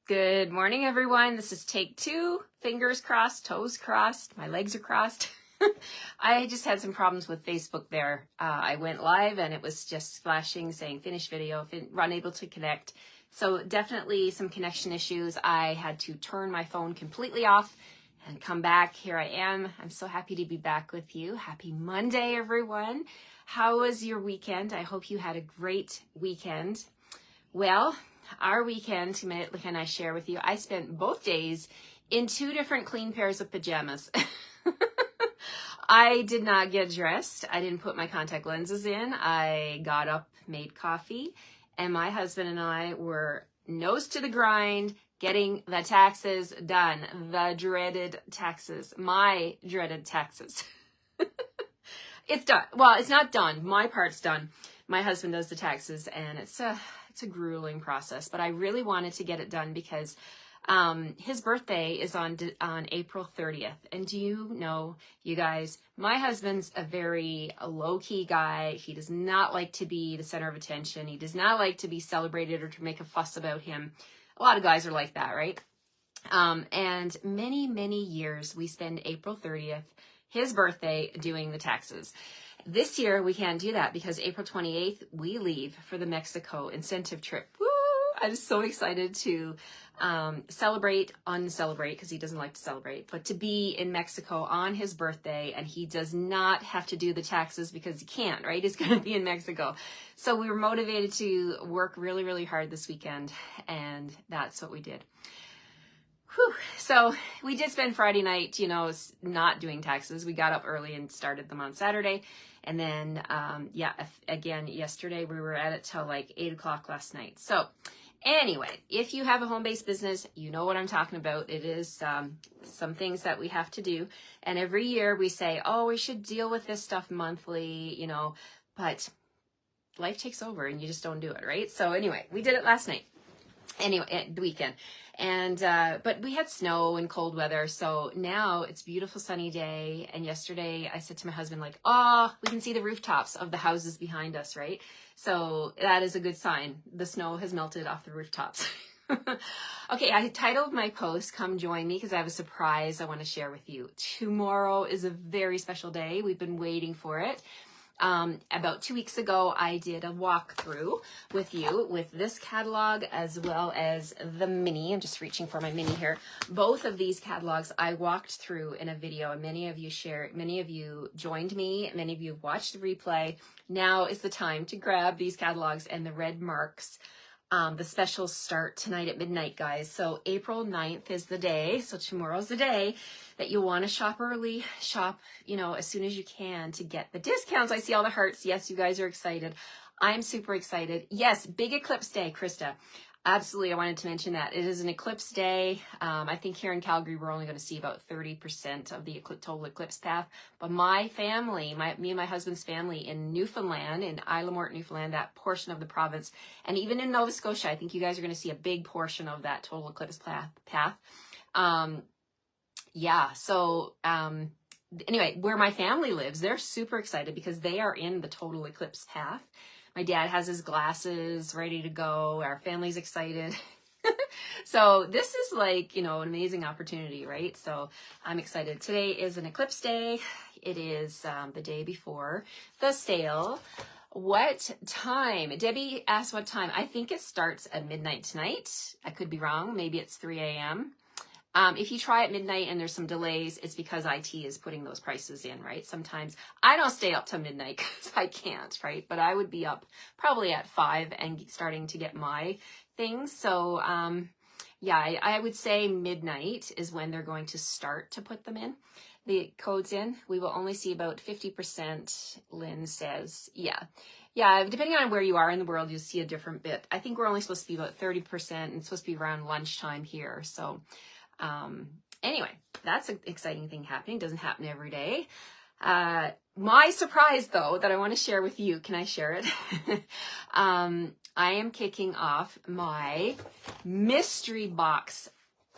Good morning, everyone. This is take two. Fingers crossed, toes crossed, my legs are crossed. I just had some problems with Facebook there. I went live and it was just flashing saying finish video, unable to connect. So definitely some connection issues. I had to turn my phone completely off and come back. Here I am. I'm so happy to be back with you. Happy Monday, everyone. How was your weekend? I hope you had a great weekend. Well, our weekend, can I share with you? I spent both days in two different clean pairs of pajamas. I did not get dressed. I didn't put my contact lenses in. I got up, made coffee, and my husband and I were nose to the grind, getting the taxes done. The dreaded taxes. My dreaded taxes. It's done. Well, it's not done. My part's done. My husband does the taxes, and it's a grueling process, but I really wanted to get it done because his birthday is on April 30th. And do you know, you guys, my husband's a very low-key guy. He does not like to be the center of attention. He does not like to be celebrated or to make a fuss about him. A lot of guys are like that, right? And many, many years we spend April 30th, his birthday, doing the taxes. This year we can't do that because April 28th we leave for the Mexico incentive trip. Woo! I'm so excited to uncelebrate, because he doesn't like to celebrate, but to be in Mexico on his birthday, and he does not have to do the taxes because he can't, right? He's going to be in Mexico. So we were motivated to work really, really hard this weekend, and that's what we did. Whew. So we did spend Friday night, not doing taxes. We got up early and started them on Saturday. And then, again, yesterday we were at it till like 8 o'clock last night. So anyway, if you have a home-based business, you know what I'm talking about. It is some things that we have to do. And every year we say, oh, we should deal with this stuff monthly, but life takes over and you just don't do it, right? So anyway, we did it last night. Anyway, the weekend. And, but we had snow and cold weather. So now it's a beautiful sunny day. And yesterday I said to my husband, like, oh, we can see the rooftops of the houses behind us, right? So that is a good sign. The snow has melted off the rooftops. Okay, I titled my post, Come Join Me, because I have a surprise I want to share with you. Tomorrow is a very special day. We've been waiting for it. About 2 weeks ago, I did a walkthrough with you with this catalog as well as the mini. I'm just reaching for my mini here. Both of these catalogs I walked through in a video, and many of you joined me, many of you have watched the replay. Now is the time to grab these catalogs and the red marks. The specials start tonight at midnight, guys. So April 9th is the day. So tomorrow's the day that you want to shop early, shop, as soon as you can to get the discounts. I see all the hearts. Yes, you guys are excited. I'm super excited. Yes, big eclipse day, Krista. Absolutely. I wanted to mention that. It is an eclipse day. I think here in Calgary, we're only going to see about 30% of the total eclipse path. But my family, me and my husband's family in Newfoundland, in Isle La Morte, Newfoundland, that portion of the province, and even in Nova Scotia, I think you guys are going to see a big portion of that total eclipse path. Anyway, where my family lives, they're super excited because they are in the total eclipse path. My dad has his glasses ready to go. Our family's excited. So this is like, an amazing opportunity, right? So I'm excited. Today is an eclipse day. It is the day before the sale. What time? Debbie asked what time. I think it starts at midnight tonight. I could be wrong. Maybe it's 3 a.m. If you try at midnight and there's some delays, it's because IT is putting those prices in, right? Sometimes I don't stay up till midnight because I can't, right? But I would be up probably at 5 and starting to get my things. So, I would say midnight is when they're going to start to put them in. The codes in. We will only see about 50%, Lynn says. Yeah, depending on where you are in the world, you'll see a different bit. I think we're only supposed to be about 30%, and it's supposed to be around lunchtime here. So, anyway, that's an exciting thing happening. Doesn't happen every day. My surprise, though, that I want to share with you, can I share it? I am kicking off my mystery box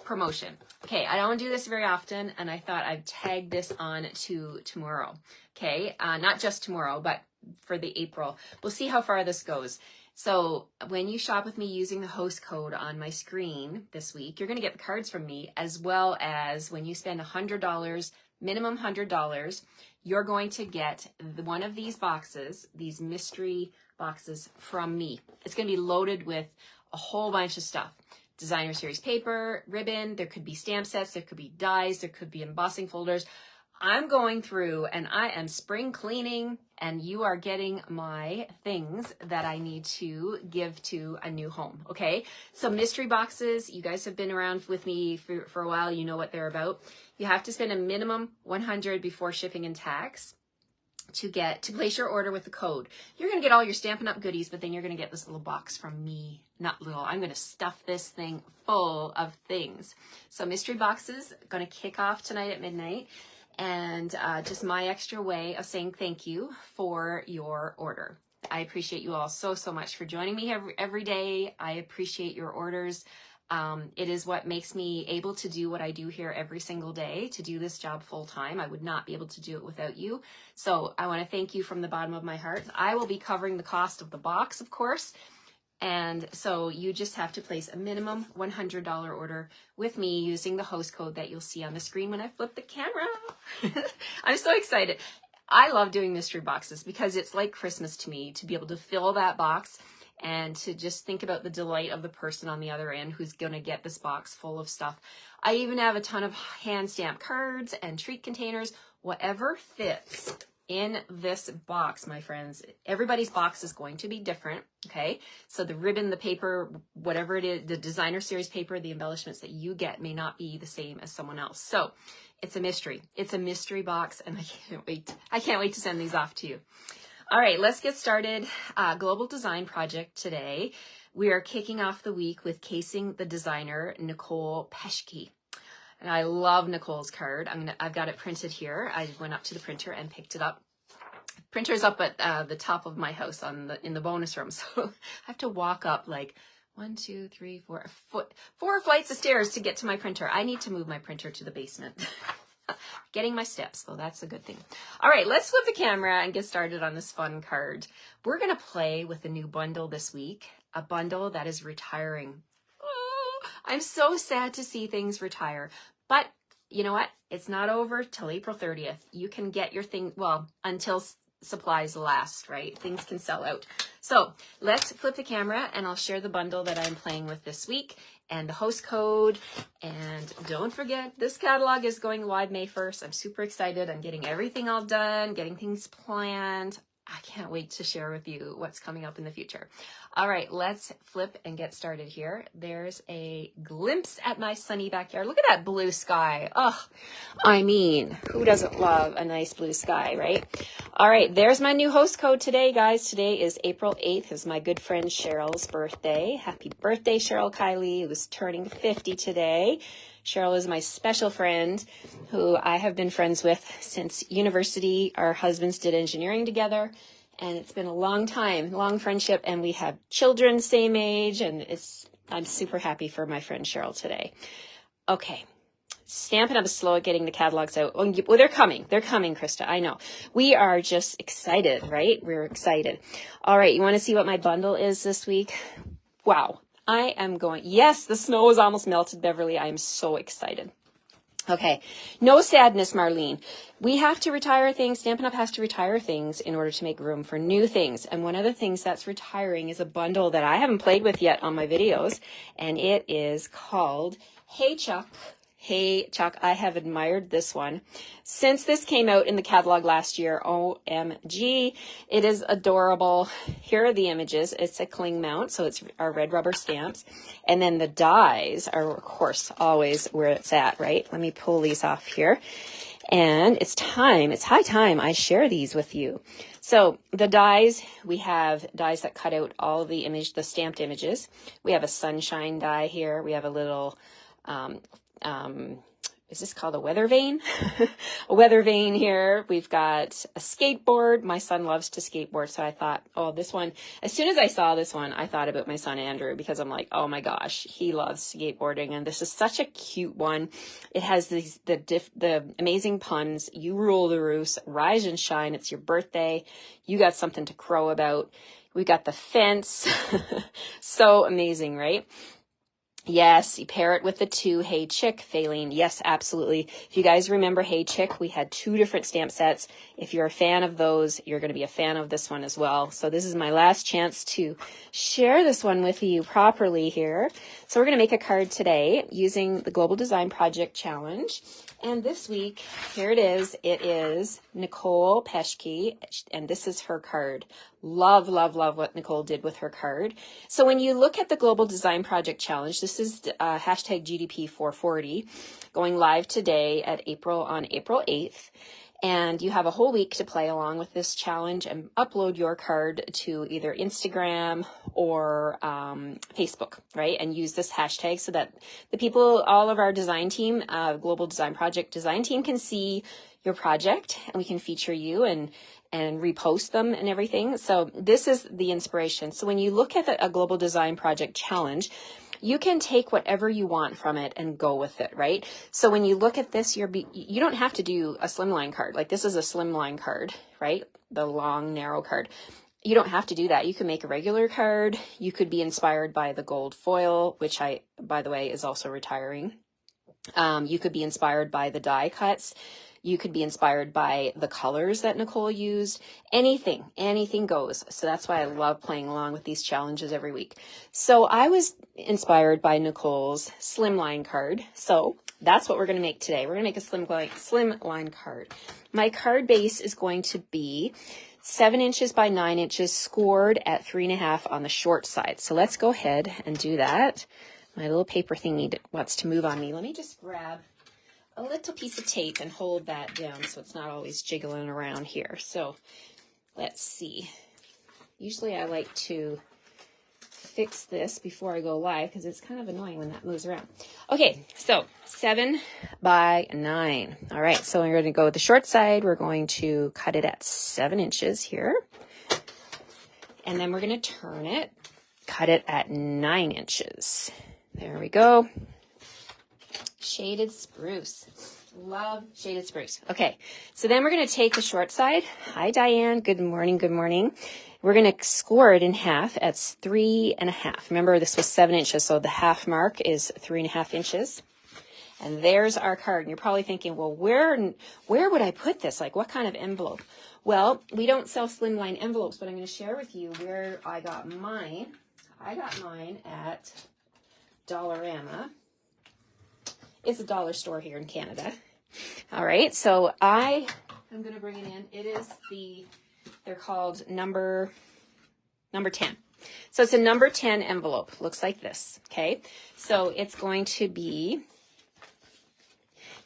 promotion. Okay, I don't do this very often, and I thought I'd tag this on to tomorrow. Okay, not just tomorrow, but for the April. We'll see how far this goes. So when you shop with me using the host code on my screen this week, you're going to get the cards from me, as well as when you spend $100, minimum $100, you're going to get one of these boxes, these mystery boxes from me. It's going to be loaded with a whole bunch of stuff. Designer series paper, ribbon, there could be stamp sets, there could be dies, there could be embossing folders. I'm going through and I am spring cleaning, and you are getting my things that I need to give to a new home, okay? So mystery boxes, you guys have been around with me for a while, you know what they're about. You have to spend a minimum $100 before shipping and tax to place your order with the code. You're going to get all your Stampin' Up! Goodies, but then you're going to get this little box from me. Not little, I'm going to stuff this thing full of things. So mystery boxes, going to kick off tonight at midnight. And just my extra way of saying thank you for your order. I appreciate you all so much for joining me every day. I appreciate your orders. It is what makes me able to do what I do here every single day, to do this job full time. I would not be able to do it without you. So I want to thank you from the bottom of my heart. I will be covering the cost of the box, of course. And so you just have to place a minimum $100 order with me using the host code that you'll see on the screen when I flip the camera. I'm so excited. I love doing mystery boxes because it's like Christmas to me, to be able to fill that box and to just think about the delight of the person on the other end who's going to get this box full of stuff. I even have a ton of hand stamped cards and treat containers, whatever fits in this box, my friends. Everybody's box is going to be different, okay? So the ribbon, the paper, whatever it is, the designer series paper, the embellishments that you get may not be the same as someone else. So it's a mystery. It's a mystery box, and I can't wait. I can't wait to send these off to you. All right, let's get started. Global Design Project today. We are kicking off the week with casing the designer, Nicole Peschke. And I love Nicole's card. I've got it printed here. I went up to the printer and picked it up. Printer's up at the top of my house in the bonus room. So I have to walk up like 1, 2, 3, 4, 4 flights of stairs to get to my printer. I need to move my printer to the basement. Getting my steps, though, that's a good thing. All right, let's flip the camera and get started on this fun card. We're going to play with a new bundle this week, a bundle that is retiring. Oh, I'm so sad to see things retire. But you know what? It's not over till April 30th. You can get your thing, well, until supplies last, right? Things can sell out. So let's flip the camera and I'll share the bundle that I'm playing with this week and the host code. And don't forget, this catalog is going live May 1st. I'm super excited. I'm getting everything all done, getting things planned. I can't wait to share with you what's coming up in the future. All right, let's flip and get started here. There's a glimpse at my sunny backyard. Look at that blue sky. Oh, I mean, who doesn't love a nice blue sky, right? All right, there's my new host code today, guys. Today is April 8th. It's my good friend Cheryl's birthday. Happy birthday, Cheryl Kiley, who's turning 50 today. Cheryl is my special friend who I have been friends with since university. Our husbands did engineering together, and it's been a long time, long friendship, and we have children same age, and I'm super happy for my friend Cheryl today. Okay. Stampin' Up! Is slow at getting the catalogs out. Well, they're coming. They're coming, Krista. I know. We are just excited, right? We're excited. All right. You want to see what my bundle is this week? Wow. I am going, yes, the snow is almost melted, Beverly. I am so excited. Okay. No sadness, Marlene. We have to retire things. Stampin' Up! Has to retire things in order to make room for new things. And one of the things that's retiring is a bundle that I haven't played with yet on my videos. And it is called Hey Chuck. Hey Chuck, I have admired this one since this came out in the catalog last year. OMG, it is adorable. Here are the images. It's a cling mount, so it's our red rubber stamps. And then the dies are, of course, always where it's at, right? Let me pull these off here. And it's high time I share these with you. So the dies, we have dies that cut out all the stamped images. We have a sunshine die here. We have a little, is this called a weather vane? A weather vane here. We've got a skateboard. My son loves to skateboard. So I thought, oh, this one, as soon as I saw this one, I thought about my son, Andrew, because I'm like, oh my gosh, he loves skateboarding. And this is such a cute one. It has the amazing puns. You rule the roost, rise and shine. It's your birthday. You got something to crow about. We got the fence. So amazing, right? Yes, you pair it with the 2 Hey Chick, Faylene. Yes, absolutely. If you guys remember Hey Chick, we had 2 different stamp sets. If you're a fan of those, you're going to be a fan of this one as well. So this is my last chance to share this one with you properly here. So we're going to make a card today using the Global Design Project Challenge. And this week, here it is. It is Nicole Peschke, and this is her card. Love, love, love what Nicole did with her card. So when you look at the Global Design Project Challenge, this is hashtag GDP 440, going live today on April 8th. And you have a whole week to play along with this challenge and upload your card to either Instagram or Facebook, right? And use this hashtag so that the people, all of our design team, Global Design Project design team, can see your project, and we can feature you and repost them and everything. So this is the inspiration. So when you look at a Global Design Project Challenge, you can take whatever you want from it and go with it, right? So when you look at this, you don't have to do a slimline card. Like this is a slimline card, right? The long, narrow card. You don't have to do that. You can make a regular card. You could be inspired by the gold foil, which by the way, is also retiring. You could be inspired by the die cuts. You could be inspired by the colors that Nicole used. Anything goes. So that's why I love playing along with these challenges every week. So I was inspired by Nicole's slimline card. So that's what we're going to make today. We're going to make a slimline card. My card base is going to be 7 inches by 9 inches, scored at 3.5 on the short side. So let's go ahead and do that. My little paper thingy wants to move on me. Let me just grab a little piece of tape and hold that down so it's not always jiggling around here. So let's see. Usually I like to fix this before I go live because it's kind of annoying when that moves around. Okay, so 7 by 9. All right, so we're going to go with the short side. We're going to cut it at 7 inches here. And then we're going to turn it, cut it at 9 inches. There we go. Shaded spruce. Love shaded spruce. Okay, so then we're going to take the short side. Hi, Diane. Good morning. Good morning. We're going to score it in half at 3.5. Remember, this was 7 inches, so the half mark is 3.5 inches. And there's our card. And you're probably thinking, well, where would I put this? Like, what kind of envelope? Well, we don't sell slimline envelopes, but I'm going to share with you where I got mine. I got mine at Dollarama. It's a dollar store here in Canada. All right, so I'm going to bring it in. It is they're called number 10. So it's a number 10 envelope. Looks like this, okay? So it's going to be,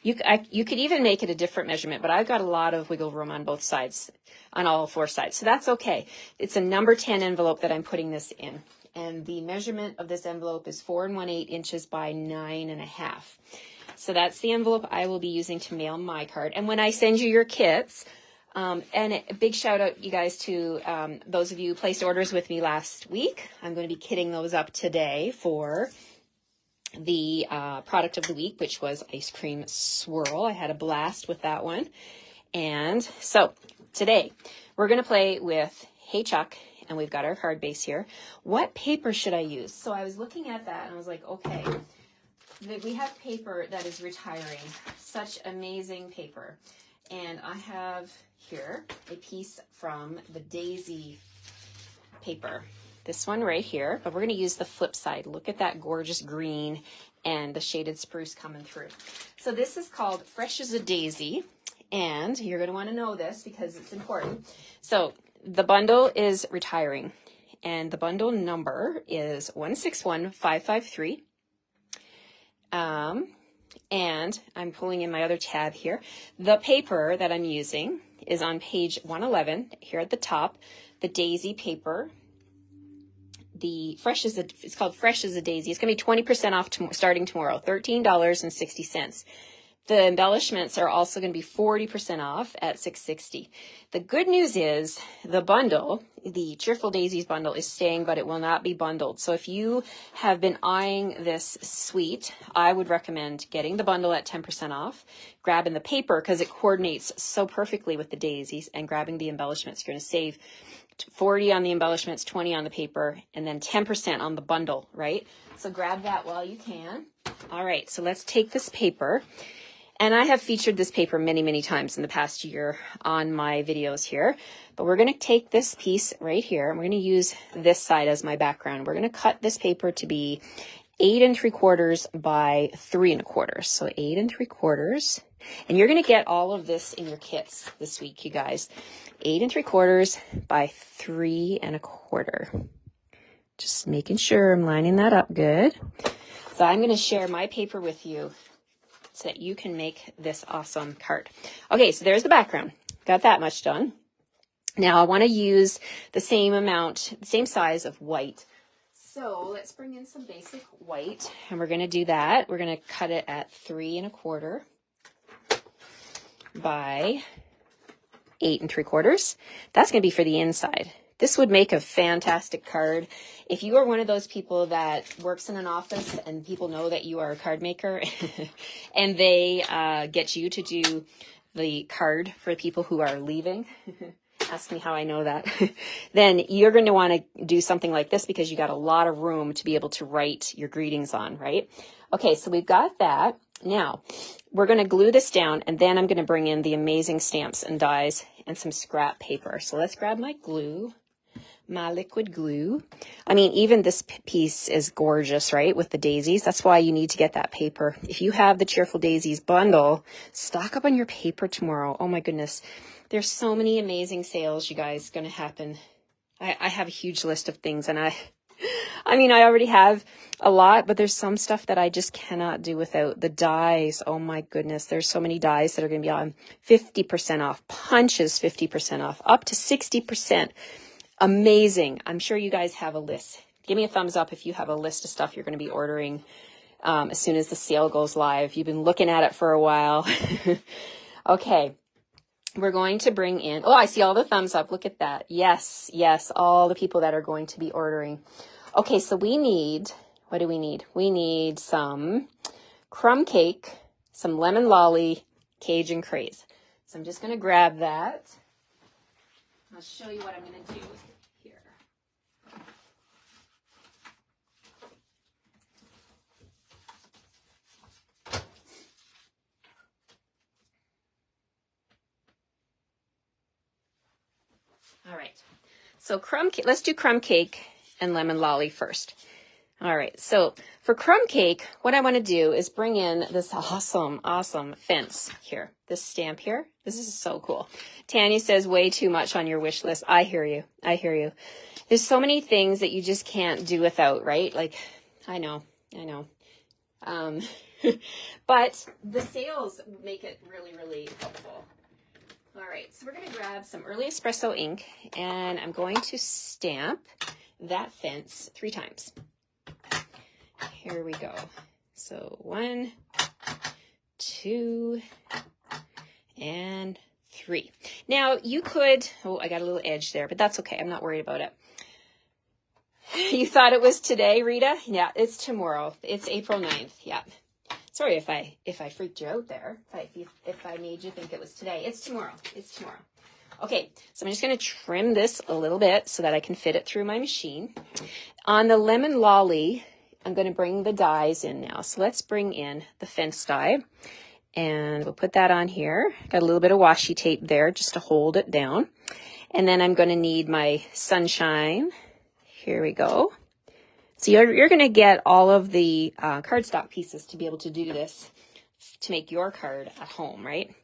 you could even make it a different measurement, but I've got a lot of wiggle room on both sides, on all 4 sides. So that's okay. It's a number 10 envelope that I'm putting this in. And the measurement of this envelope is 4 1/8 inches by 9.5. So that's the envelope I will be using to mail my card. And when I send you your kits, and a big shout out, you guys, to those of you who placed orders with me last week. I'm going to be kitting those up today for the product of the week, which was ice cream swirl. I had a blast with that one. And so today we're going to play with Hey Chuck. And we've got our card base here. What paper should I use? So I was looking at that and I was like, okay, we have paper that is retiring. Such amazing paper. And I have here a piece from the Daisy paper. This one right here, but we're going to use the flip side. Look at that gorgeous green and the shaded spruce coming through. So this is called Fresh as a Daisy. And you're going to want to know this because it's important. So the bundle is retiring, and the bundle number is 161553. And I'm pulling in my other tab here. The paper that I'm using is on page 111 here at the top, the Daisy paper. It's called Fresh as a Daisy. It's going to be 20% off starting tomorrow, $13.60. The embellishments are also going to be 40% off at $6.60. The good news is the bundle, the Cheerful Daisies bundle, is staying, but it will not be bundled. So if you have been eyeing this suite, I would recommend getting the bundle at 10% off, grabbing the paper because it coordinates so perfectly with the daisies, and grabbing the embellishments. You're going to save 40 on the embellishments, 20 on the paper, and then 10% on the bundle, right? So grab that while you can. All right, so let's take this paper. And I have featured this paper many, many times in the past year on my videos here. But we're going to take this piece right here, and we're going to use this side as my background. We're going to cut this paper to be 8 3/4 by 3 1/4. So 8 3/4. And you're going to get all of this in your kits this week, you guys. 8 3/4 by 3 1/4. Just making sure I'm lining that up good. So I'm going to share my paper with you so that you can make this awesome card. Okay, so there's the background. Got that much done. Now I want to use the same amount, the same size of white. So let's bring in some basic white, and we're going to do that. We're going to cut it at 3 1/4 by 8 3/4. That's going to be for the inside. This would make a fantastic card. If you are one of those people that works in an office and people know that you are a card maker and they get you to do the card for people who are leaving, ask me how I know that, then you're going to want to do something like this because you got a lot of room to be able to write your greetings on, right? Okay, so we've got that. Now, we're going to glue this down, and then I'm going to bring in the amazing stamps and dies and some scrap paper. So let's grab my glue. My liquid glue. I mean, even this piece is gorgeous, right? With the daisies. That's why you need to get that paper. If you have the Cheerful Daisies bundle, stock up on your paper tomorrow. Oh my goodness. There's so many amazing sales, you guys, going to happen. I have a huge list of things, and I mean, I already have a lot, but there's some stuff that I just cannot do without. The dies, oh my goodness, there's so many dies that are going to be on 50% off, punches 50% off, up to 60%. Amazing. I'm sure you guys have a list. Give me a thumbs up if you have a list of stuff you're going to be ordering as soon as the sale goes live. You've been looking at it for a while. Okay. We're going to bring in, oh, I see all the thumbs up. Look at that. Yes, yes, all the people that are going to be ordering. Okay, so we need, what do we need? We need some crumb cake, some lemon lolly, Cajun craze. So I'm just going to grab that. I'll show you what I'm going to do here. All right. So crumb cake, let's do crumb cake and lemon lolly first. All right. So for crumb cake, what I want to do is bring in this awesome, awesome fence here. This stamp here. This is so cool. Tanya says way too much on your wish list. I hear you. I hear you. There's so many things that you just can't do without, right? Like, I know. But the sales make it really, really helpful. All right, so we're going to grab some early espresso ink, and I'm going to stamp that fence 3 times. Here we go. So 1, 2, and 3. Now you could, oh, I got a little edge there, but that's okay. I'm not worried about it. You thought it was today, Rita? Yeah, it's tomorrow. It's April 9th. Yeah. Sorry if I freaked you out there. If I made you think it was today. It's tomorrow. It's tomorrow. Okay, so I'm just going to trim this a little bit so that I can fit it through my machine. On the lemon lolly, I'm going to bring the dies in now. So let's bring in the fence die, and we'll put that on here. Got a little bit of washi tape there just to hold it down. And then I'm going to need my sunshine. Here we go. So you're going to get all of the cardstock pieces to be able to do this, to make your card at home, right?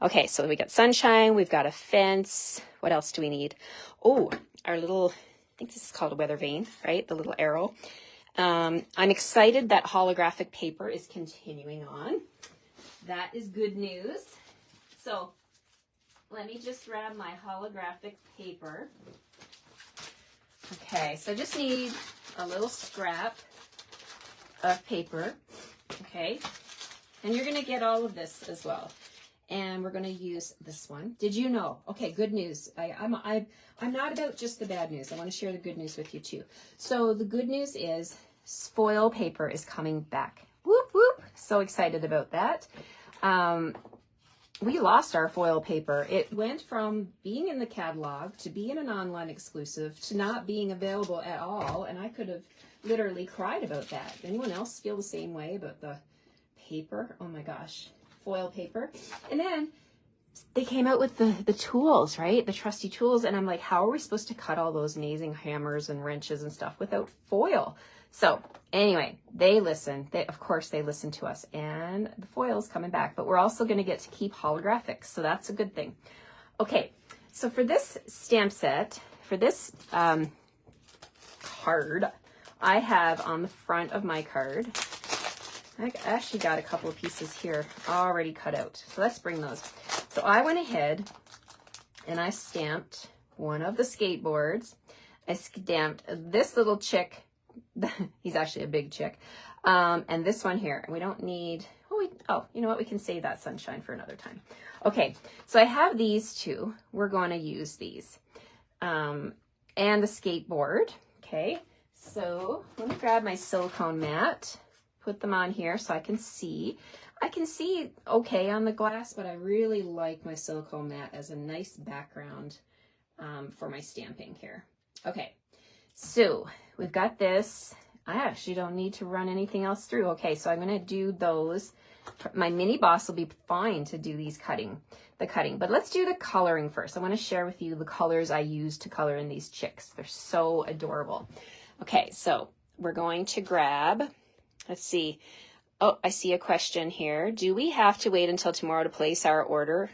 Okay, so we got sunshine, we've got a fence. What else do we need? Oh, our little, I think this is called a weather vane, right? The little arrow. I'm excited that holographic paper is continuing on. That is good news. So let me just grab my holographic paper. Okay, so I just need a little scrap of paper, okay? And you're going to get all of this as well. And we're going to use this one. Did you know? Okay, good news. I'm not about just the bad news. I want to share the good news with you too. So the good news is foil paper is coming back. Whoop, whoop. So excited about that. we lost our foil paper. It went from being in the catalog to being an online exclusive to not being available at all. And I could have literally cried about that. Anyone else feel the same way about the paper? Oh my gosh, foil paper. And then they came out with the tools, right? The trusty tools. And I'm like, how are we supposed to cut all those amazing hammers and wrenches and stuff without foil? So anyway, they listen. Of course, they listen to us, and the foil's coming back, but we're also going to get to keep holographics. So that's a good thing. Okay. So for this stamp set, for this card, I have on the front of my card, I actually got a couple of pieces here already cut out. So let's bring those. So I went ahead and I stamped one of the skateboards. I stamped this little chick. He's actually a big chick. And this one here. We don't need, oh, you know what? We can save that sunshine for another time. Okay, so I have these two. We're going to use these. And the skateboard. Okay, so let me grab my silicone mat. Put them on here so I can see. I can see okay on the glass, but I really like my silicone mat as a nice background for my stamping here. Okay, so we've got this. I actually don't need to run anything else through. Okay, so I'm going to do those. My mini boss will be fine to do these the cutting, but let's do the coloring first. I want to share with you the colors I use to color in these chicks. They're so adorable. Okay, so we're going to grab, let's see. Oh, I see a question here. Do we have to wait until tomorrow to place our order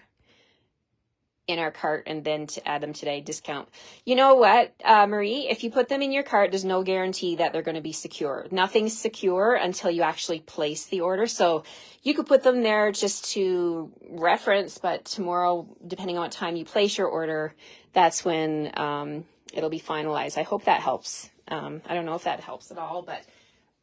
in our cart and then to add them today? Discount. You know what, Marie? If you put them in your cart, there's no guarantee that they're going to be secure. Nothing's secure until you actually place the order. So you could put them there just to reference, but tomorrow, depending on what time you place your order, that's when it'll be finalized. I hope that helps. I don't know if that helps at all, but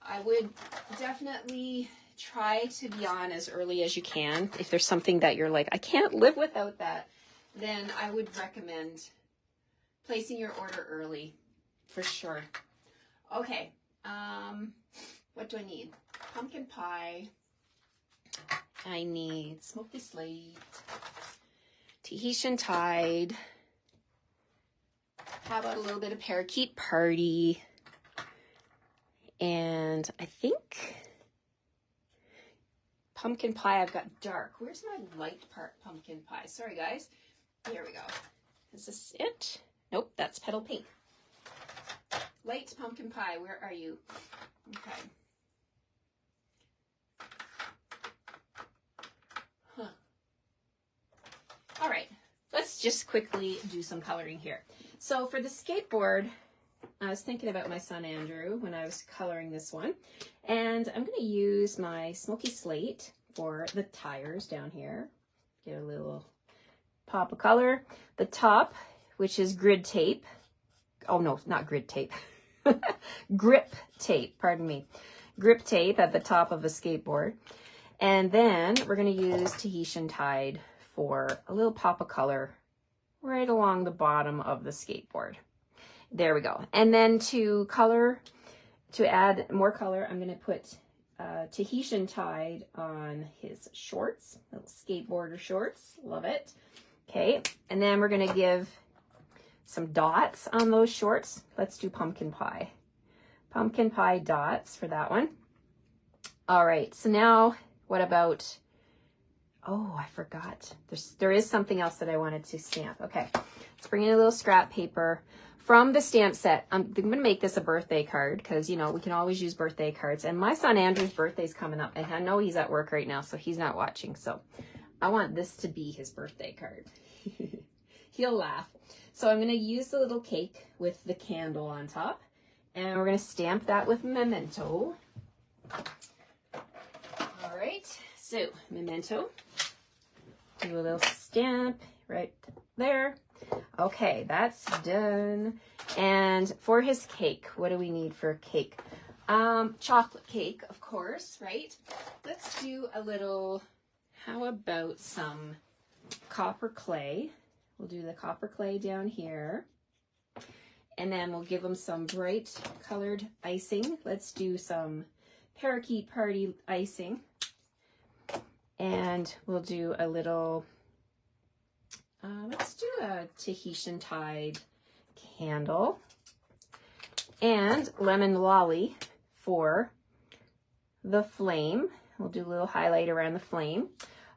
I would definitely try to be on as early as you can. If there's something that you're like, I can't live without that, then I would recommend placing your order early for sure. Okay, what do I need? Pumpkin pie. I need smoky slate, Tahitian tide. How about a little bit of parakeet party? And I think pumpkin pie, I've got dark. Where's my light part pumpkin pie? Sorry, guys. Here we go. Is this it? Nope, that's petal pink. Light pumpkin pie, where are you? Okay. Huh. All right, let's just quickly do some coloring here. So for the skateboard, I was thinking about my son Andrew when I was coloring this one. And I'm going to use my smoky slate for the tires down here. Get a little pop of color. The top, which is grid tape. Oh no, not grid tape. Grip tape, pardon me. Grip tape at the top of a skateboard. And then we're going to use Tahitian tide for a little pop of color right along the bottom of the skateboard. There we go. And then to add more color, I'm going to put Tahitian tide on his shorts, little skateboarder shorts. Love it. Okay, and then we're going to give some dots on those shorts. Let's do pumpkin pie. Pumpkin pie dots for that one. All right, so now what about, oh, I forgot. There is something else that I wanted to stamp. Okay, let's bring in a little scrap paper. From the stamp set, I'm going to make this a birthday card because, you know, we can always use birthday cards. And my son Andrew's birthday's coming up. And I know he's at work right now, so he's not watching. So I want this to be his birthday card. He'll laugh. So I'm going to use the little cake with the candle on top. And we're going to stamp that with memento. All right. So memento. Do a little stamp right there. Okay, that's done. And for his cake, what do we need for cake? Chocolate cake, of course, right? Let's do a little, how about some copper clay? We'll do the copper clay down here. And then we'll give them some bright colored icing. Let's do some parakeet party icing. And we'll do a little let's do a Tahitian Tide candle and lemon lolly for the flame. We'll do a little highlight around the flame.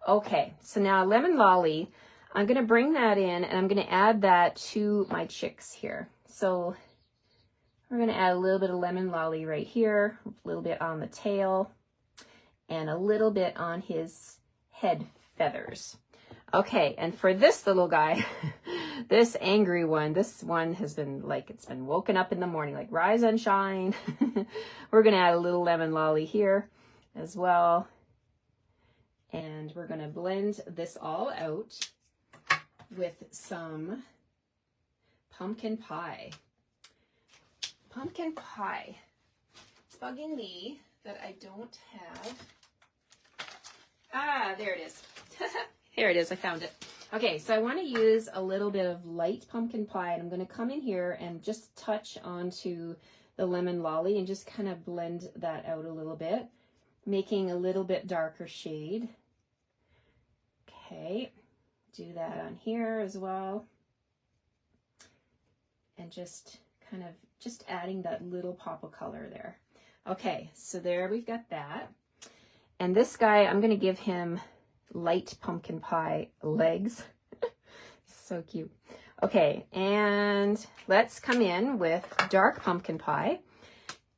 Okay, so now lemon lolly, I'm going to bring that in and I'm going to add that to my chicks here. So we're going to add a little bit of lemon lolly right here, a little bit on the tail, and a little bit on his head feathers. Okay, and for this little guy, this angry one, this one has been like, it's been woken up in the morning, like rise and shine. We're going to add a little lemon lolly here as well. And we're going to blend this all out with some pumpkin pie. Pumpkin pie. It's bugging me that I don't have. Ah, there it is. Here it is, I found it. Okay, so I want to use a little bit of light pumpkin pie, and I'm going to come in here and just touch onto the lemon lolly and just kind of blend that out a little bit, making a little bit darker shade. Okay, do that on here as well. And just kind of just adding that little pop of color there. Okay, so there we've got that. And this guy, I'm going to give him light pumpkin pie legs. So cute. Okay, and let's come in with dark pumpkin pie.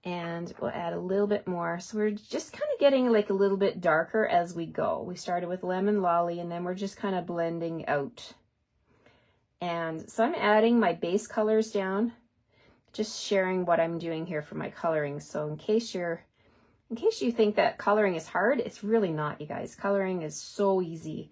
And we'll add a little bit more. So we're just kind of getting like a little bit darker as we go. We started with lemon lolly and then we're just kind of blending out. And so I'm adding my base colors down, just sharing what I'm doing here for my coloring. So in case you think that coloring is hard, it's really not, you guys. Coloring is so easy.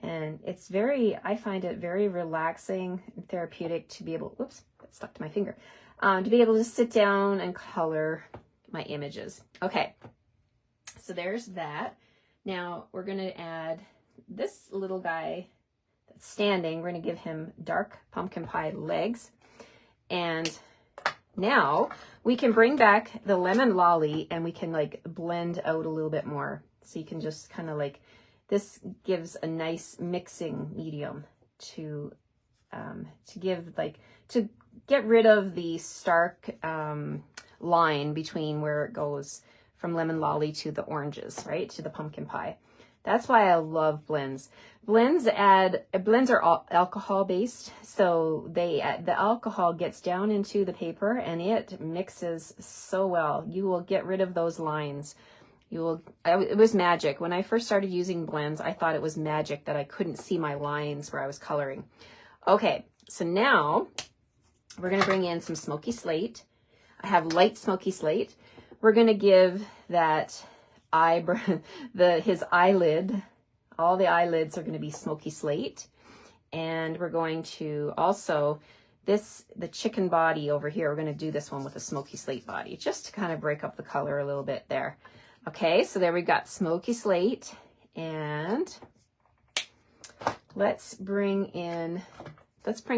And it's very, I find it very relaxing and therapeutic to be able, whoops, that stuck to my finger. To be able to sit down and color my images. Okay, so there's that. Now we're going to add this little guy that's standing. We're going to give him dark pumpkin pie legs. And now we can bring back the lemon lolly and we can like blend out a little bit more. So you can just kind of like, this gives a nice mixing medium to give like, to get rid of the stark line between where it goes from lemon lolly to the oranges, right? To the pumpkin pie. That's why I love blends. Blends are all alcohol based. So the alcohol gets down into the paper and it mixes so well. You will get rid of those lines. It was magic. When I first started using blends, I thought it was magic that I couldn't see my lines where I was coloring. Okay, so now we're going to bring in some smoky slate. I have light smoky slate. We're going to give that his eyelid, all the eyelids are going to be smoky slate. And we're going to also, the chicken body over here, we're going to do this one with a smoky slate body, just to kind of break up the color a little bit there. Okay, so there we got smoky slate. And let's bring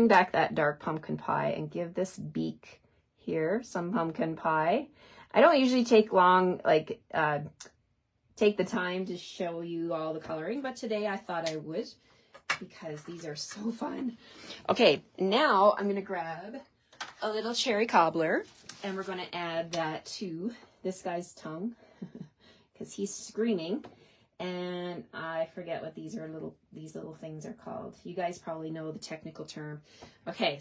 back that dark pumpkin pie and give this beak here some pumpkin pie. I don't usually take long, take the time to show you all the coloring, but today I thought I would because these are so fun. Okay, now I'm going to grab a little cherry cobbler and we're going to add that to this guy's tongue because he's screaming. And I forget what these little things are called. You guys probably know the technical term. Okay,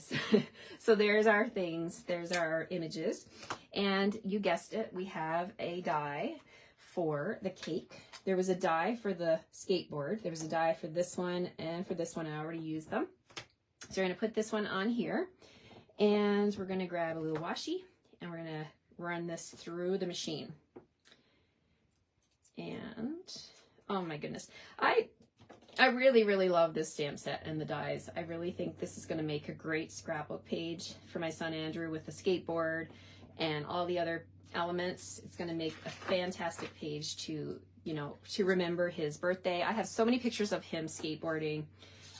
so there's our things. There's our images. And you guessed it, we have a die for the cake. There was a die for the skateboard. There was a die for this one and for this one. I already used them. So we're going to put this one on here. And we're going to grab a little washi. And we're going to run this through the machine. And oh my goodness. I really, really love this stamp set and the dies. I really think this is going to make a great scrapbook page for my son Andrew with the skateboard and all the other elements. It's going to make a fantastic page to remember his birthday. I have so many pictures of him skateboarding.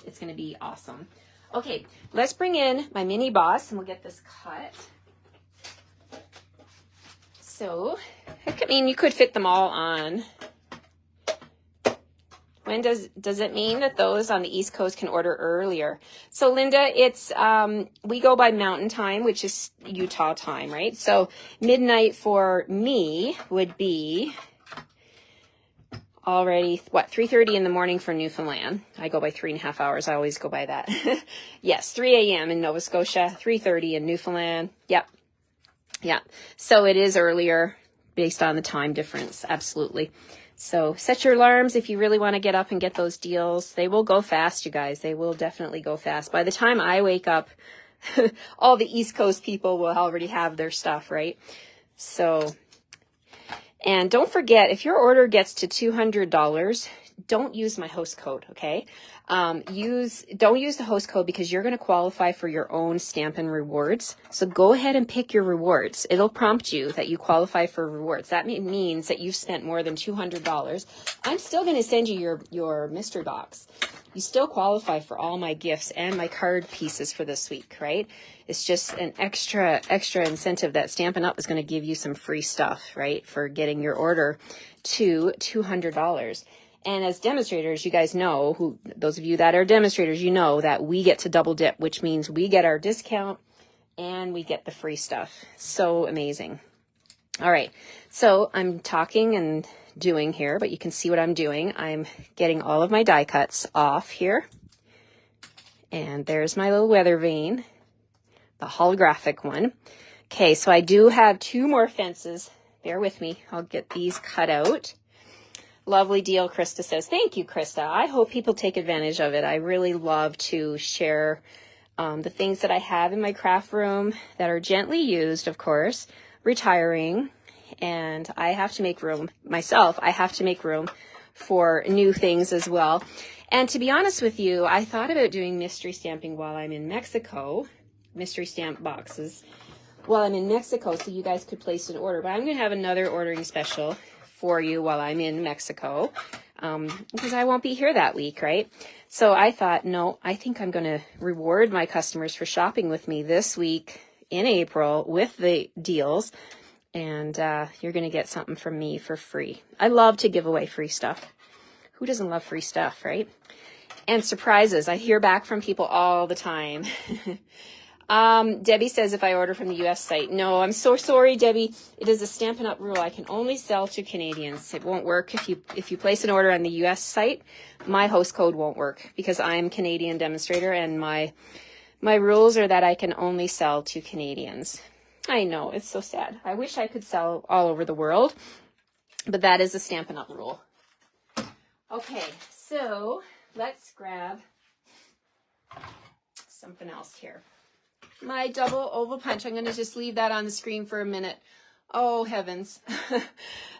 It's going to be awesome. Okay, let's bring in my mini boss and we'll get this cut. So, I mean, you could fit them all on When does it mean that those on the East Coast can order earlier? So Linda, it's we go by Mountain Time, which is Utah time, right? So midnight for me would be already, what, 3:30 in the morning for Newfoundland. I go by 3.5 hours. I always go by that. Yes, 3 a.m. in Nova Scotia, 3:30 in Newfoundland. Yep. Yeah. So it is earlier based on the time difference. Absolutely. So set your alarms if you really want to get up and get those deals. They will go fast, you guys. They will definitely go fast. By the time I wake up, all the East Coast people will already have their stuff, right? So, and don't forget, if your order gets to $200, don't use my host code, okay? Don't use the host code because you're going to qualify for your own Stampin' Rewards. So go ahead and pick your rewards. It'll prompt you that you qualify for rewards. That means that you've spent more than $200. I'm still going to send you your mystery box. You still qualify for all my gifts and my card pieces for this week, right? It's just an extra incentive that Stampin' Up! Is going to give you some free stuff, right, for getting your order to $200. And as demonstrators, you guys know, those of you that are demonstrators, you know that we get to double dip, which means we get our discount and we get the free stuff. So amazing. All right. So I'm talking and doing here, but you can see what I'm doing. I'm getting all of my die cuts off here. And there's my little weather vane, the holographic one. Okay, so I do have 2 more fences. Bear with me. I'll get these cut out. Lovely deal, Krista says. Thank you, Krista. I hope people take advantage of it. I really love to share the things that I have in my craft room that are gently used, of course, retiring. And I have to make room myself. I have to make room for new things as well. And to be honest with you, I thought about doing mystery stamping while I'm in Mexico, mystery stamp boxes while I'm in Mexico, so you guys could place an order. But I'm going to have another ordering special for you while I'm in Mexico, because I won't be here that week, right? So I thought, no, I think I'm going to reward my customers for shopping with me this week in April with the deals, and you're going to get something from me for free. I love to give away free stuff. Who doesn't love free stuff, right? And surprises. I hear back from people all the time. Debbie says if I order from the U.S. site. No, I'm so sorry, Debbie. It is a Stampin' Up! Rule. I can only sell to Canadians. It won't work if you place an order on the U.S. site. My host code won't work because I'm Canadian demonstrator, and my rules are that I can only sell to Canadians. I know, it's so sad. I wish I could sell all over the world, but that is a Stampin' Up! Rule. Okay, so let's grab something else here. My double oval punch. I'm going to just leave that on the screen for a minute. Oh, heavens.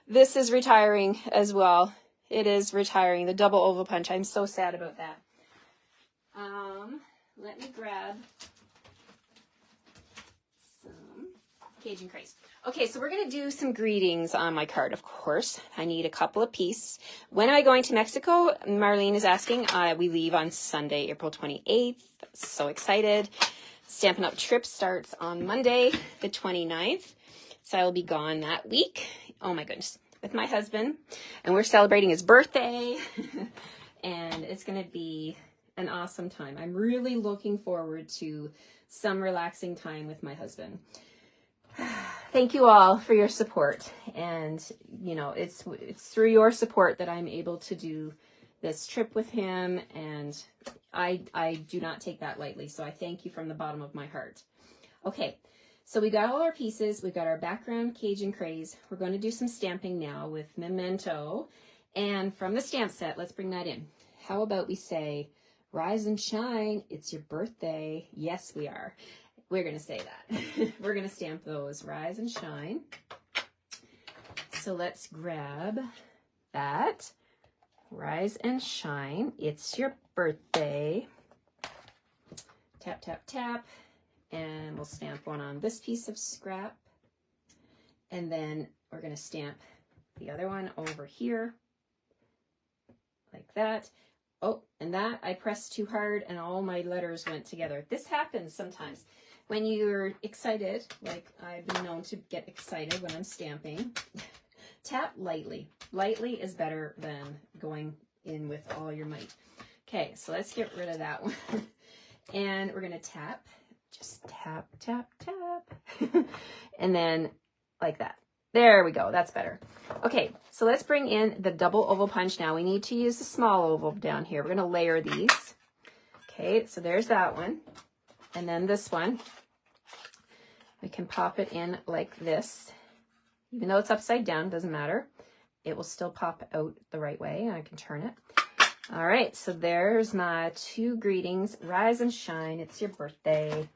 This is retiring as well. It is retiring, the double oval punch. I'm so sad about that. Let me grab some Cajun Craze. Okay, so we're going to do some greetings on my card, of course. I need a couple of pieces. When am I going to Mexico? Marlene is asking. We leave on Sunday, April 28th. So excited. Stampin' Up! Trip starts on Monday, the 29th. So I will be gone that week. Oh my goodness. With my husband. And we're celebrating his birthday. And it's going to be an awesome time. I'm really looking forward to some relaxing time with my husband. Thank you all for your support. And, you know, it's through your support that I'm able to do this trip with him, and I do not take that lightly. So I thank you from the bottom of my heart. Okay, so we got all our pieces. We got our background Cajun Craze. We're going to do some stamping now with Memento. And from the stamp set, let's bring that in. How about we say, rise and shine, it's your birthday. Yes, we are. We're going to say that. We're going to stamp those, rise and shine. So let's grab that. Rise and shine, it's your birthday. Tap, tap, tap. And we'll stamp one on this piece of scrap. And then we're going to stamp the other one over here. Like that. Oh, and that I pressed too hard and all my letters went together. This happens sometimes. When you're excited, like I've been known to get excited when I'm stamping, tap lightly. Lightly is better than going in with all your might. Okay, so let's get rid of that one. And we're going to tap, just tap, tap, tap. And then like that. There we go. That's better. Okay, so let's bring in the double oval punch now. We need to use the small oval down here. We're going to layer these. Okay, so there's that one. And then this one. We can pop it in like this. Even though it's upside down, doesn't matter. It will still pop out the right way. I can turn it. All right, so there's my 2 greetings. Rise and shine. It's your birthday.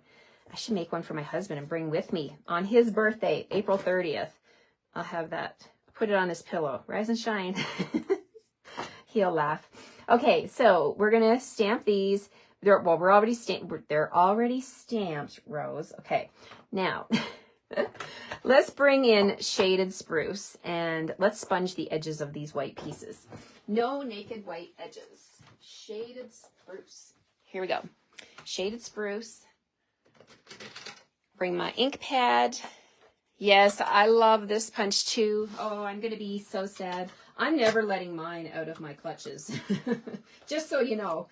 I should make one for my husband and bring with me on his birthday, April 30th. I'll have that. Put it on his pillow. Rise and shine. He'll laugh. Okay, so we're going to stamp these. They're already stamped, Rose. Okay, now let's bring in shaded spruce and let's sponge the edges of these white pieces. No naked white edges. Shaded spruce. Here we go. Shaded spruce. Bring my ink pad. Yes, I love this punch too. Oh, I'm going to be so sad. I'm never letting mine out of my clutches. Just so you know,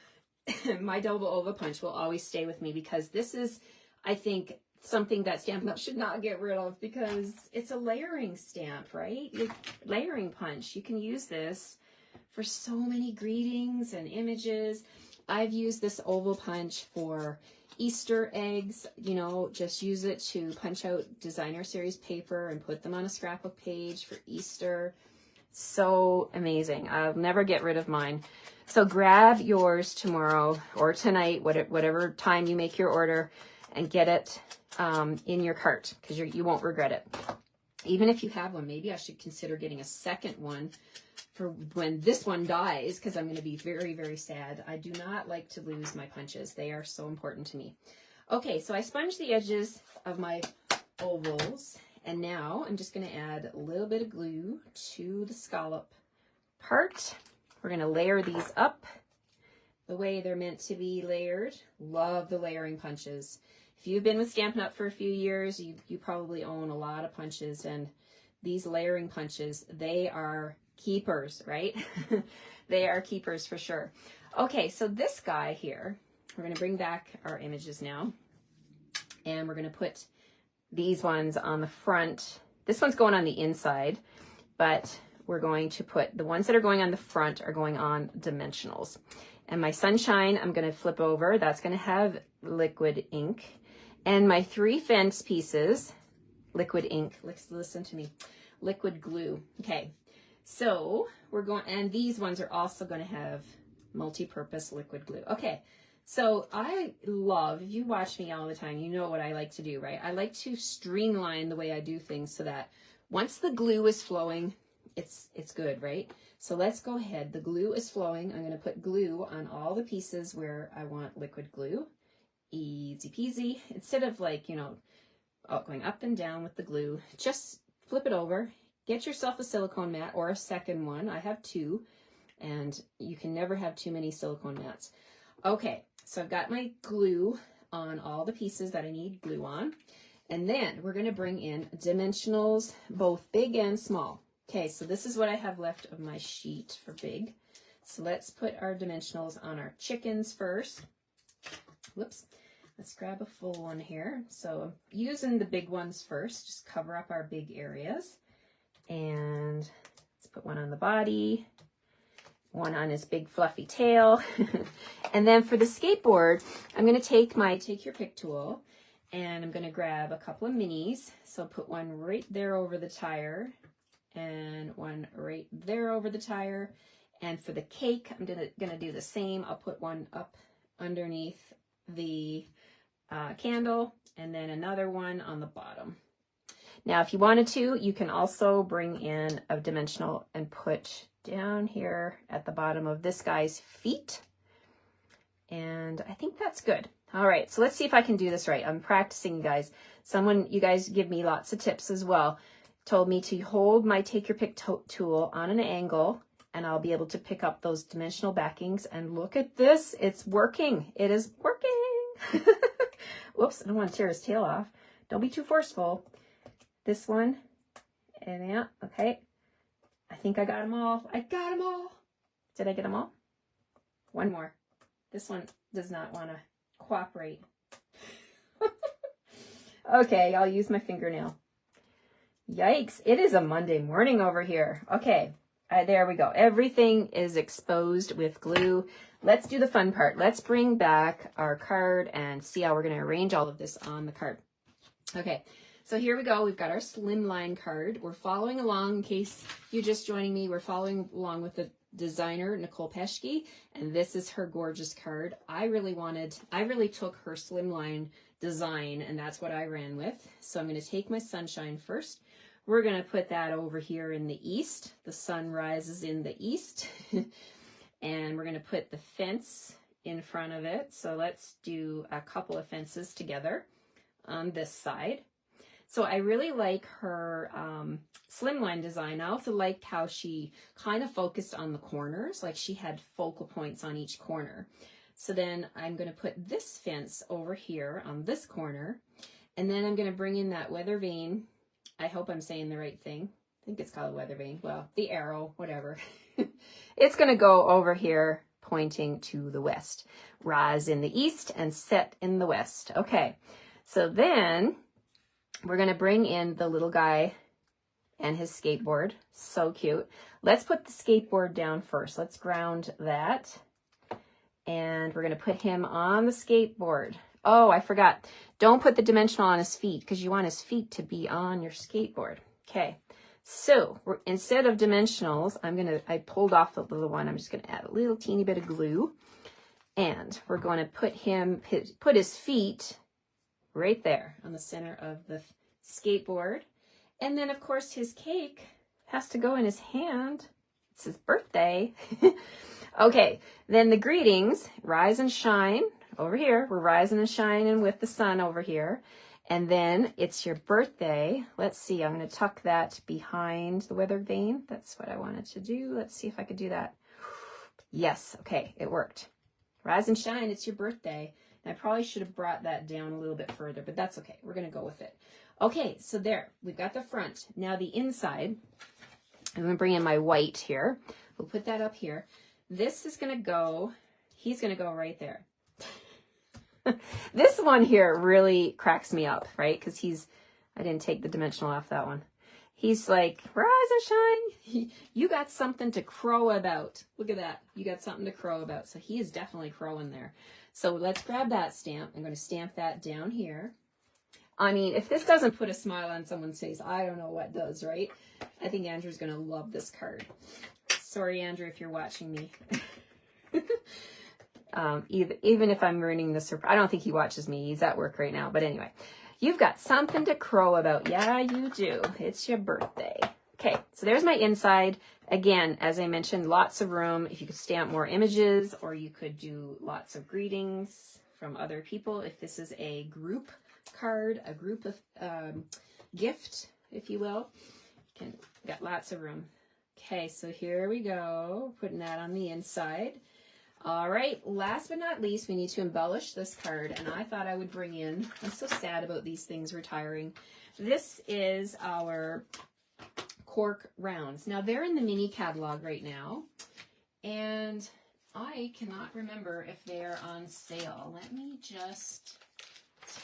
my double oval punch will always stay with me because this is, I think, something that Stampin' Up! Should not get rid of because it's a layering stamp, right? Layering punch. You can use this for so many greetings and images. I've used this oval punch for Easter eggs, you know, just use it to punch out designer series paper and put them on a scrapbook page for Easter. So amazing. I'll never get rid of mine. So grab yours tomorrow or tonight, whatever time you make your order, and get it in your cart because you won't regret it. Even if you have one, maybe I should consider getting a second one for when this one dies, because I'm going to be very, very sad. I do not like to lose my punches. They are so important to me. Okay, so I sponged the edges of my ovals, and now I'm just going to add a little bit of glue to the scallop part. We're going to layer these up the way they're meant to be layered. Love the layering punches. If you've been with Stampin' Up! For a few years, you probably own a lot of punches, and these layering punches, they are keepers, right? They are keepers for sure. Okay, so this guy here, we're going to bring back our images now, and we're going to put these ones on the front. This one's going on the inside, but we're going to put the ones that are going on the front are going on dimensionals. And my sunshine, I'm going to flip over. That's going to have liquid ink. And my 3 fence pieces, liquid ink. Listen to me. Liquid glue. Okay. So we're going, and these ones are also going to have multi-purpose liquid glue. Okay, so I love, if you watch me all the time, you know what I like to do, right? I like to streamline the way I do things so that once the glue is flowing, it's good, right? So let's go ahead. The glue is flowing. I'm going to put glue on all the pieces where I want liquid glue. Easy peasy. Instead of like, you know, going up and down with the glue, just flip it over. Get yourself a silicone mat or a second one. I have 2, and you can never have too many silicone mats. Okay, so I've got my glue on all the pieces that I need glue on. And then we're going to bring in dimensionals, both big and small. Okay, so this is what I have left of my sheet for big. So let's put our dimensionals on our chickens first. Whoops. Let's grab a full one here. So I'm using the big ones first, just cover up our big areas. And let's put one on the body, one on his big fluffy tail. And then for the skateboard, I'm going to take my Take Your Pick tool, and I'm going to grab a couple of minis. So put one right there over the tire and one right there over the tire. And for the cake, I'm gonna do the same. I'll put one up underneath the candle and then another one on the bottom. Now, if you wanted to, you can also bring in a dimensional and put down here at the bottom of this guy's feet. And I think that's good. All right, so let's see if I can do this right. I'm practicing, you guys. You guys give me lots of tips as well. Told me to hold my Take Your Pick tool on an angle, and I'll be able to pick up those dimensional backings. And look at this, it's working. It is working. Whoops, I don't want to tear his tail off. Don't be too forceful. This one, and yeah, okay. I think I got them all. I got them all. Did I get them all? One more. This one does not want to cooperate. Okay, I'll use my fingernail. Yikes, it is a Monday morning over here. Okay, there we go. Everything is exposed with glue. Let's do the fun part. Let's bring back our card and see how we're going to arrange all of this on the card. Okay, so here we go. We've got our Slimline card. We're following along, in case you're just joining me, we're following along with the designer, Nicole Peschke, and this is her gorgeous card. I really took her Slimline design, and that's what I ran with. So I'm going to take my sunshine first. We're going to put that over here in the east. The sun rises in the east. And we're going to put the fence in front of it. So let's do a couple of fences together on this side. So I really like her Slimline design. I also liked how she kind of focused on the corners, like she had focal points on each corner. So then I'm going to put this fence over here on this corner, and then I'm going to bring in that weather vane. I hope I'm saying the right thing. I think it's called a weather vane. Well, the arrow, whatever. It's going to go over here pointing to the west. Rise in the east and set in the west. Okay, so then we're going to bring in the little guy and his skateboard. So cute. Let's put the skateboard down first. Let's ground that. And we're going to put him on the skateboard. Oh, I forgot. Don't put the dimensional on his feet because you want his feet to be on your skateboard. Okay. So instead of dimensionals, I pulled off the little one. I'm just going to add a little teeny bit of glue. And we're going to put his feet right there on the center of the skateboard. And then, of course, his cake has to go in his hand. It's his birthday. Okay, then the greetings, rise and shine over here. We're rising and shining with the sun over here. And then it's your birthday. Let's see, I'm going to tuck that behind the weather vane. That's what I wanted to do. Let's see if I could do that. Yes, okay, it worked. Rise and shine, it's your birthday. And I probably should have brought that down a little bit further, but that's okay. We're going to go with it. Okay, so there, we've got the front. Now the inside, I'm going to bring in my white here. We'll put that up here. This is going to go, he's going to go right there. This one here really cracks me up, right? Because I didn't take the dimensional off that one. He's like, rise and shine. You got something to crow about. Look at that. You got something to crow about. So he is definitely crowing there. So let's grab that stamp. I'm going to stamp that down here. I mean, if this doesn't put a smile on someone's face, I don't know what does, right? I think Andrew's going to love this card. Sorry, Andrew, if you're watching me. Even if I'm ruining the surprise, I don't think he watches me. He's at work right now. But anyway, you've got something to crow about. Yeah, you do. It's your birthday. Okay, so there's my inside. Again, as I mentioned, lots of room. If you could stamp more images, or you could do lots of greetings from other people. If this is a group card, a group of gift, if you will, got lots of room. Okay, so here we go. Putting that on the inside. All right, last but not least, we need to embellish this card, and I thought I would bring in, I'm so sad about these things retiring. This is our cork rounds. Now, they're in the mini catalog right now, and I cannot remember if they're on sale. Let me just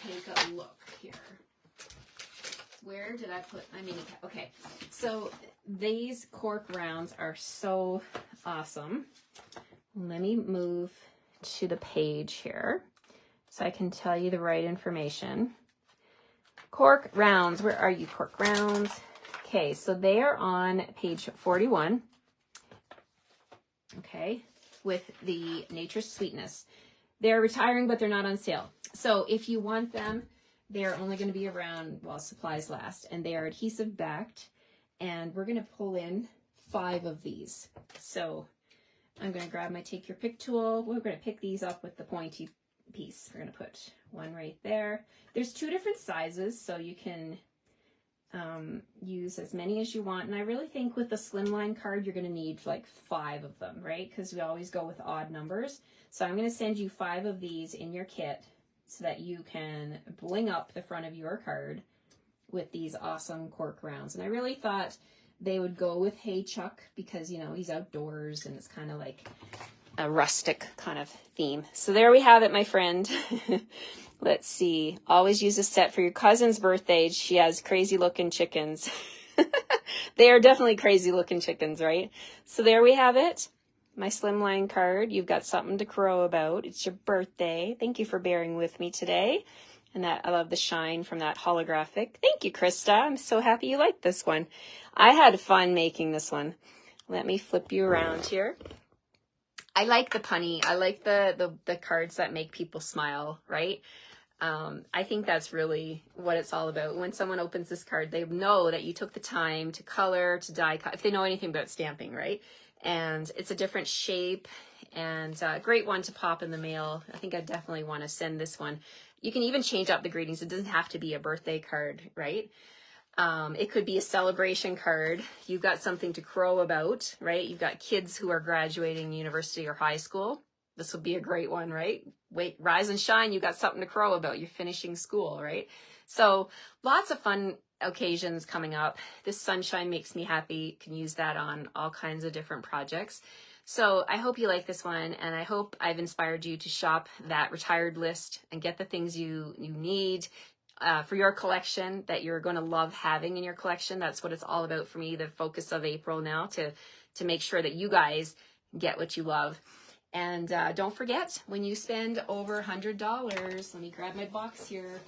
take a look here. Where did I put my mini? Okay, so these cork rounds are so awesome. Let me move to the page here so I can tell you the right information. Cork rounds, where are you, cork rounds? Okay, so they are on page 41, okay, with the Nature's Sweetness. They're retiring, but they're not on sale. So if you want them, they're only going to be around while supplies last, and they are adhesive backed, and we're going to pull in 5 of these. So I'm going to grab my take your pick tool. We're going to pick these up with the pointy piece. We're going to put one right there. There's 2 different sizes, so you can use as many as you want. And I really think with the Slimline card, you're going to need like 5 of them, right? Because we always go with odd numbers. So I'm going to send you 5 of these in your kit so that you can bling up the front of your card with these awesome cork rounds. And I really thought they would go with Hey Chuck because, you know, he's outdoors and it's kind of like a rustic kind of theme. So there we have it, my friend. Let's see. Always use a set for your cousin's birthday. She has crazy looking chickens. They are definitely crazy looking chickens, right? So there we have it. My Slimline card. You've got something to crow about. It's your birthday. Thank you for bearing with me today. And that I love the shine from that holographic. Thank you, Krista. I'm so happy you liked this one. I had fun making this one. Let me flip you around here. I like the punny. I like the cards that make people smile, right? I think that's really what it's all about. When someone opens this card, they know that you took the time to color, to die cut, if they know anything about stamping, right? And it's a different shape and a great one to pop in the mail. I think I definitely want to send this one. You can even change up the greetings. It doesn't have to be a birthday card, right? It could be a celebration card. You've got something to crow about, right? You've got kids who are graduating university or high school. This will be a great one, right? Wait, rise and shine. You've got something to crow about. You're finishing school, right? So lots of fun occasions coming up. This sunshine makes me happy. Can use that on all kinds of different projects. So I hope you like this one, and I hope I've inspired you to shop that retired list and get the things you need for your collection that you're going to love having in your collection. That's what it's all about for me, the focus of April now, to make sure that you guys get what you love. And don't forget, when you spend over $100, let me grab my box here.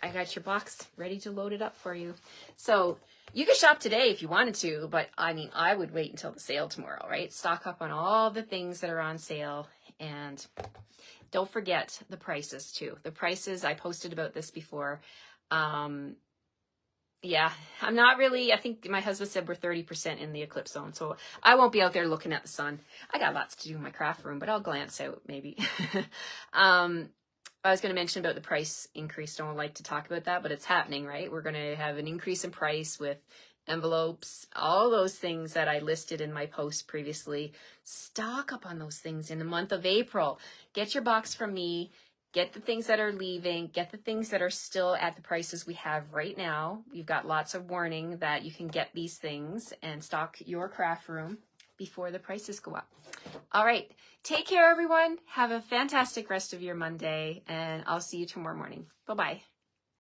I got your box ready to load it up for you. So you can shop today if you wanted to, but I mean, I would wait until the sale tomorrow, right? Stock up on all the things that are on sale, and don't forget the prices too. The prices, I posted about this before. Yeah, I'm not really, I think my husband said we're 30% in the eclipse zone, so I won't be out there looking at the sun. I got lots to do in my craft room, but I'll glance out maybe. I was going to mention about the price increase. Don't like to talk about that, but it's happening, right? We're going to have an increase in price with envelopes, all those things that I listed in my post previously. Stock up on those things in the month of April. Get your box from me. Get the things that are leaving. Get the things that are still at the prices we have right now. You've got lots of warning that you can get these things and stock your craft room before the prices go up. All right. Take care, everyone. Have a fantastic rest of your Monday, and I'll see you tomorrow morning. Bye-bye.